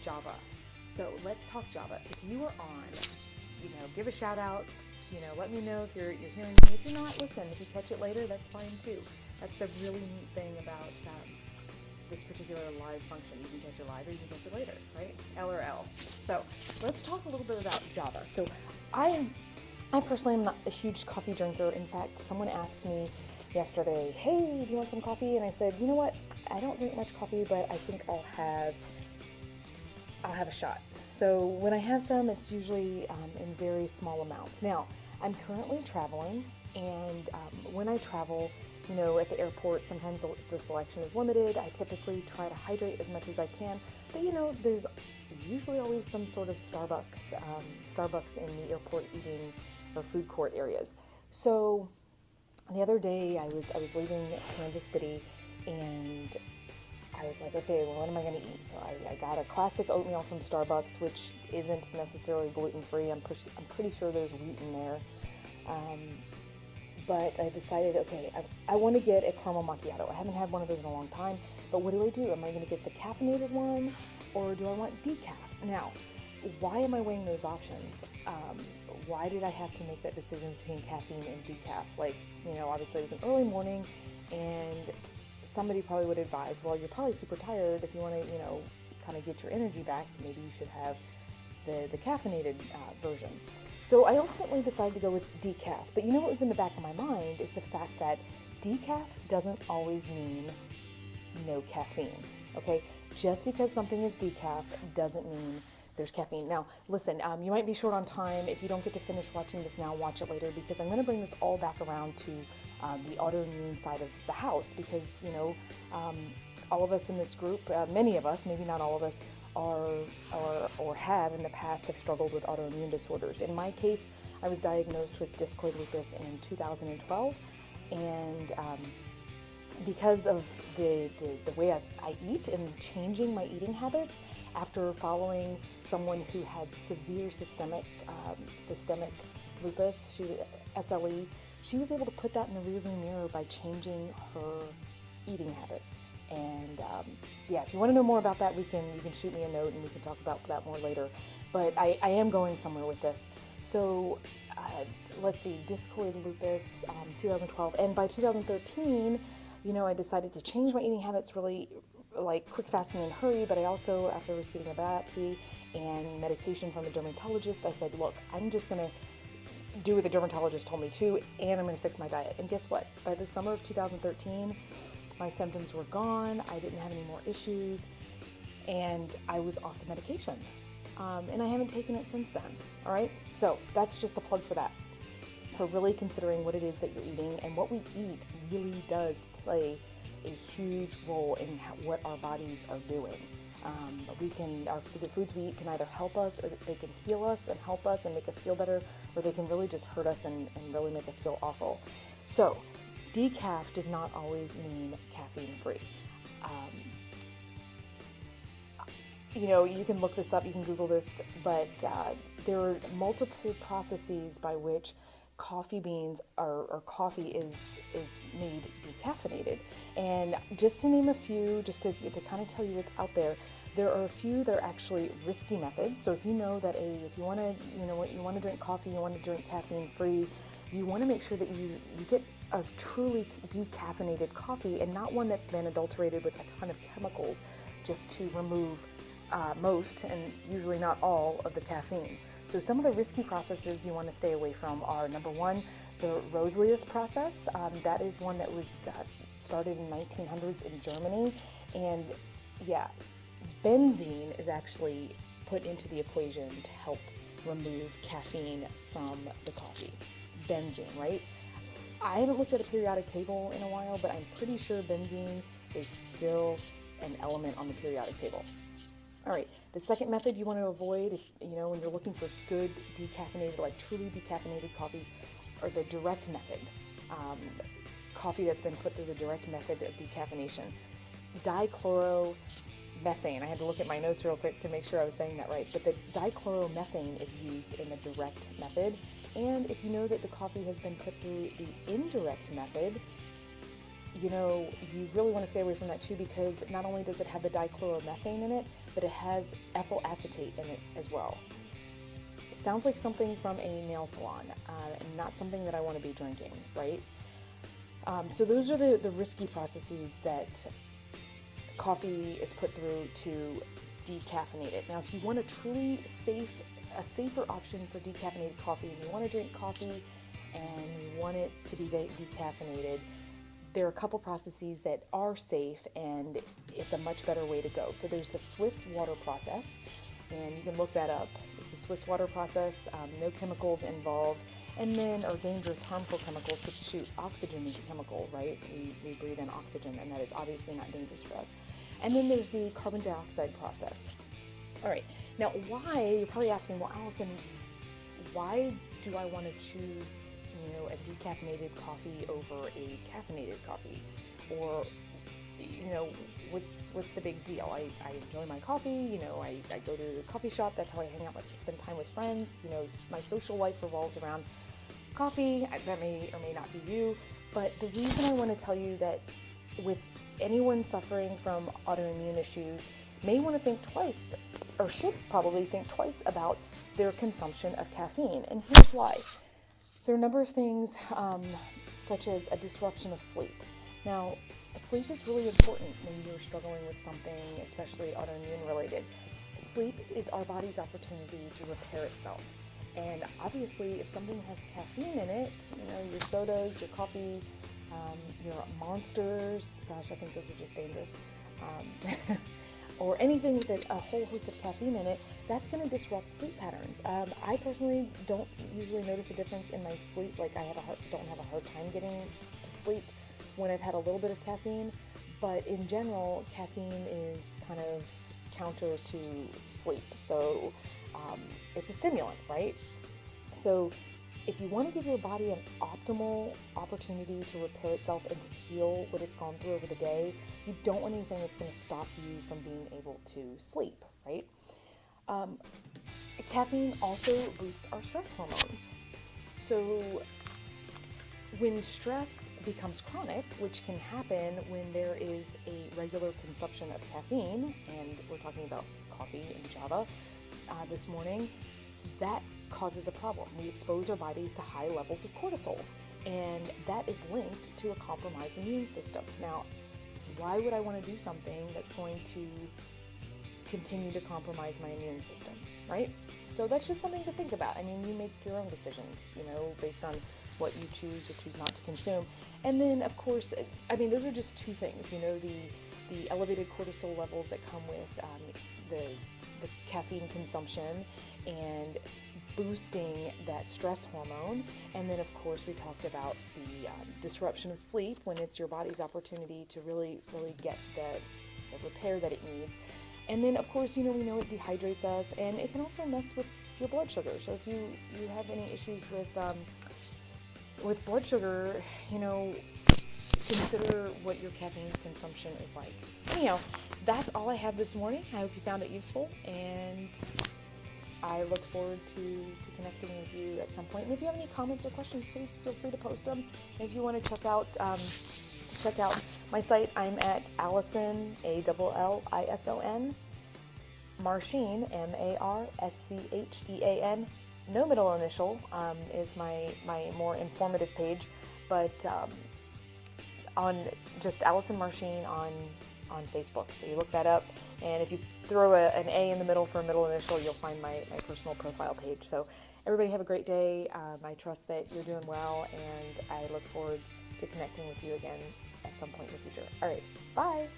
Java. So let's talk Java. If you are on, give a shout out. Let me know if you're hearing me. If you're not, listen. If you catch it later, that's fine too. That's the really neat thing about this particular live function. You can catch it live or you can catch it later, right? L or L. So let's talk a little bit about Java. So I personally am not a huge coffee drinker. In fact, someone asked me yesterday, hey, do you want some coffee? And I said, you know what? I don't drink much coffee, but I think I'll have a shot. So when I have some, it's usually in very small amounts. Now, I'm currently traveling, and when I travel, at the airport, sometimes the selection is limited. I typically try to hydrate as much as I can, but there's usually always some sort of Starbucks in the airport eating or food court areas. So the other day I was leaving Kansas City, and I was like, okay, well, what am I going to eat? So I got a classic oatmeal from Starbucks, which isn't necessarily gluten-free. I'm pretty sure there's wheat in there. But I decided, okay, I want to get a caramel macchiato. I haven't had one of those in a long time, but what do? Am I going to get the caffeinated one, or do I want decaf? Now, why am I weighing those options? Why did I have to make that decision between caffeine and decaf? Obviously it was an early morning, and somebody probably would advise, well, you're probably super tired. If you want to, kind of get your energy back, maybe you should have the caffeinated version. So I ultimately decided to go with decaf. But what was in the back of my mind is the fact that decaf doesn't always mean no caffeine, okay? Just because something is decaf doesn't mean there's caffeine. Now, listen, you might be short on time. If you don't get to finish watching this now, watch it later, because I'm going to bring this all back around to the autoimmune side of the house, because, all of us in this group, many of us, maybe not all of us, or have in the past have struggled with autoimmune disorders. In my case, I was diagnosed with discoid lupus in 2012, and because of the way I eat and changing my eating habits after following someone who had severe systemic lupus, SLE, she was able to put that in the rearview mirror by changing her eating habits. And if you want to know more about that, you can shoot me a note and we can talk about that more later. But I am going somewhere with this. So let's see, discoid lupus, 2012, and by 2013, I decided to change my eating habits really like quick, fast, and in a hurry. But I also, after receiving a biopsy and medication from a dermatologist, I said, look, I'm just going to do what the dermatologist told me to, and I'm going to fix my diet. And guess what? By the summer of 2013, my symptoms were gone. I didn't have any more issues, and I was off the medication. And I haven't taken it since then. All right. So that's just a plug for that, for really considering what it is that you're eating. And what we eat really does play a huge role in what our bodies are doing. The foods we eat can either help us, or they can heal us and help us and make us feel better, or they can really just hurt us and really make us feel awful. So decaf does not always mean caffeine-free. You can look this up, you can Google this, but there are multiple processes by which coffee beans or coffee is made decaffeinated. And just to name a few, just to kind of tell you what's out there are a few that are actually risky methods. So if you know that if you want to drink coffee, you want to drink caffeine-free, you want to make sure that you get a truly decaffeinated coffee, and not one that's been adulterated with a ton of chemicals just to remove most and usually not all of the caffeine. So some of the risky processes you want to stay away from are, number one, the Roselius process. That is one that was started in 1900s in Germany, and benzene is actually put into the equation to help remove caffeine from the coffee. Benzene, right? I haven't looked at a periodic table in a while, but I'm pretty sure benzene is still an element on the periodic table. All right, the second method you want to avoid, when you're looking for good decaffeinated, like truly decaffeinated coffees, are the direct method. Coffee that's been put through the direct method of decaffeination. Dichloromethane. I had to look at my notes real quick to make sure I was saying that right. But the dichloromethane is used in the direct method. And if you know that the coffee has been put through the indirect method, you really want to stay away from that too, because not only does it have the dichloromethane in it, but it has ethyl acetate in it as well. It sounds like something from a nail salon, and not something that I want to be drinking, right? So those are the risky processes that coffee is put through to decaffeinate it. Now, if you want a truly safer option for decaffeinated coffee, and you want to drink coffee and you want it to be decaffeinated, there are a couple processes that are safe, and it's a much better way to go. So there's the Swiss water process, and you can look that up. It's the Swiss water process, no chemicals involved, and then, or dangerous, harmful chemicals, because shoot, oxygen is a chemical, right? We breathe in oxygen, and that is obviously not dangerous for us. And then there's the carbon dioxide process. All right, now you're probably asking, well, Allison, why do I want to choose, a decaffeinated coffee over a caffeinated coffee? Or, what's the big deal? I enjoy my coffee, I go to the coffee shop, that's how I hang out spend time with friends, my social life revolves around coffee. That may or may not be you, but the reason I want to tell you that with anyone suffering from autoimmune issues may want to think twice, or should probably think twice about their consumption of caffeine, and here's why. There are a number of things, such as a disruption of sleep. Now, sleep is really important when you're struggling with something, especially autoimmune related. Sleep is our body's opportunity to repair itself. And obviously, if something has caffeine in it, your sodas, your coffee, your monsters, gosh, I think those are just dangerous, or anything with a whole host of caffeine in it, that's going to disrupt sleep patterns. I personally don't usually notice a difference in my sleep. Like I don't have a hard time getting to sleep when I've had a little bit of caffeine, but in general, caffeine is kind of counter to sleep. So it's a stimulant, right? So if you want to give your body an optimal opportunity to repair itself and to heal what it's gone through over the day, you don't want anything that's going to stop you from being able to sleep, right? Caffeine also boosts our stress hormones. So when stress becomes chronic, which can happen when there is a regular consumption of caffeine, and we're talking about coffee and Java this morning, that causes a problem. We expose our bodies to high levels of cortisol, and that is linked to a compromised immune system. Now, why would I want to do something that's going to continue to compromise my immune system, right? So that's just something to think about. I mean, you make your own decisions, based on what you choose or choose not to consume. And then, of course, those are just two things, the elevated cortisol levels that come with the caffeine consumption and boosting that stress hormone. And then, of course, we talked about the disruption of sleep, when it's your body's opportunity to really, really get the repair that it needs. And then, of course, we know it dehydrates us, and it can also mess with your blood sugar. So if you have any issues with blood sugar, consider what your caffeine consumption is like. Anyhow, that's all I have this morning. I hope you found it useful, and I look forward to connecting with you at some point. And if you have any comments or questions, please feel free to post them. And if you want to check out my site, I'm at Allison, Allison, Marchean, Marschean, no middle initial, is my more informative page, but on just Allison Marchean on Facebook. So you look that up, and if you throw an A in the middle for a middle initial, you'll find my personal profile page. So everybody have a great day. I trust that you're doing well, and I look forward to connecting with you again at some point in the future. All right, bye.